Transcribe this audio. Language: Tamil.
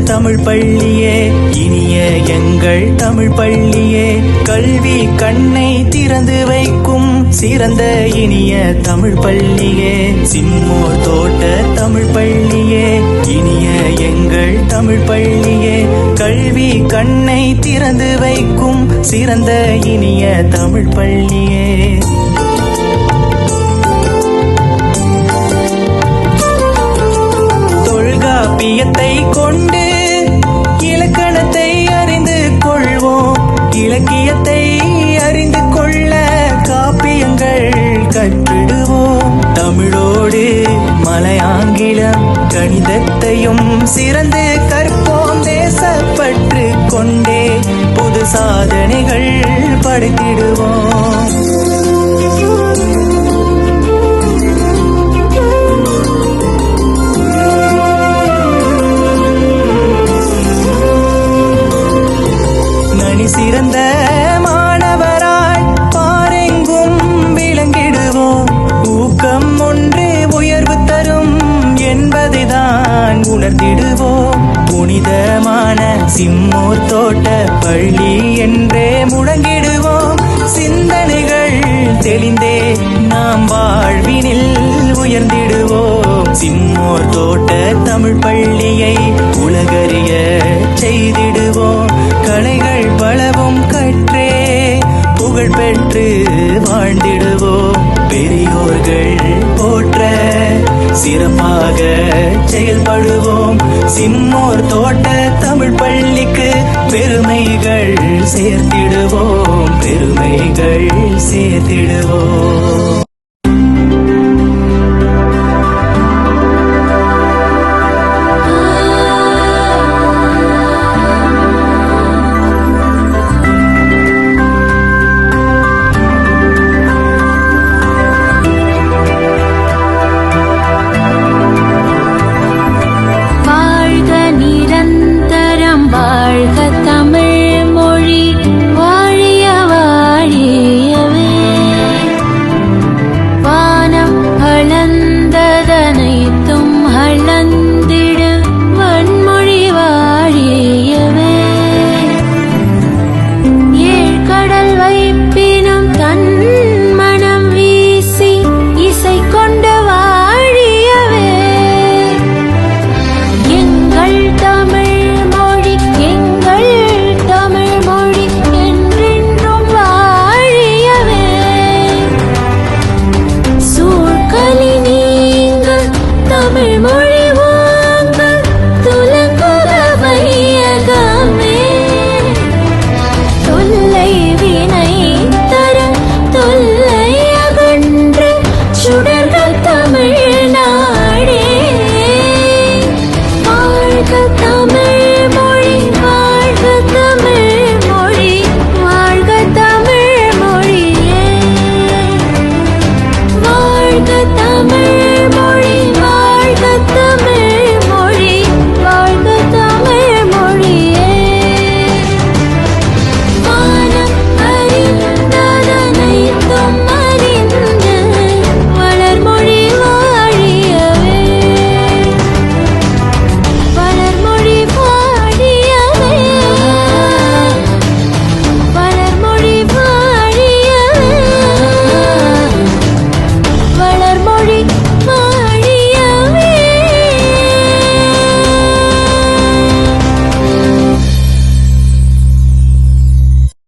தமிழ் பள்ளியே, இனிய எங்கள் தமிழ் பள்ளியே, கல்வி கண்ணை திறந்து வைக்கும் சிறந்த இனிய தமிழ் பள்ளியே, சிம்மோர் தோட்ட தமிழ் பள்ளியே, இனிய எங்கள் தமிழ் பள்ளியே, கல்வி கண்ணை திறந்து வைக்கும் சிறந்த இனிய தமிழ் பள்ளியே. தொல்காப்பியத்தை கொண்டு இலக்கணத்தை அறிந்து கொள்வோம், இலக்கியத்தை அறிந்து கொள்ள காப்பியங்கள் கற்றிடுவோம், தமிழோடு மலையாங்கிலம் கணிதத்தையும் சிறந்து கற்போம், தேசப்பற்று கொண்டே புது சாதனைகள் படைத்திடுவோம். சிறந்த மாணவராய் பாரெங்கும் விளங்கிடுவோம், ஊக்கம் ஒன்று உயர்வு தரும் என்பதைதான் உணர்ந்திடுவோம், புனிதமான சிம்மோர் தோட்ட பள்ளி என்றே முழங்கிடுவோம், சிந்தனைகள் தெளிந்தே நாம் வாழ்வினில் உயர்ந்திடுவோம், சிம்மோர் தோட்ட தமிழ் பள்ளியை உலகறிய செய்திடுவோம், கலைகள் பலவும் கற்றே புகழ் பெற்று வாழ்ந்திடுவோம், பெரியோர்கள் போற்ற சிறப்பாக செயல்படுவோம், சிம்மோர் தோட்ட தமிழ் பள்ளிக்கு பெருமைகள் சேர்த்திடுவோம், பெருமைகள் சேர்த்திடுவோம்.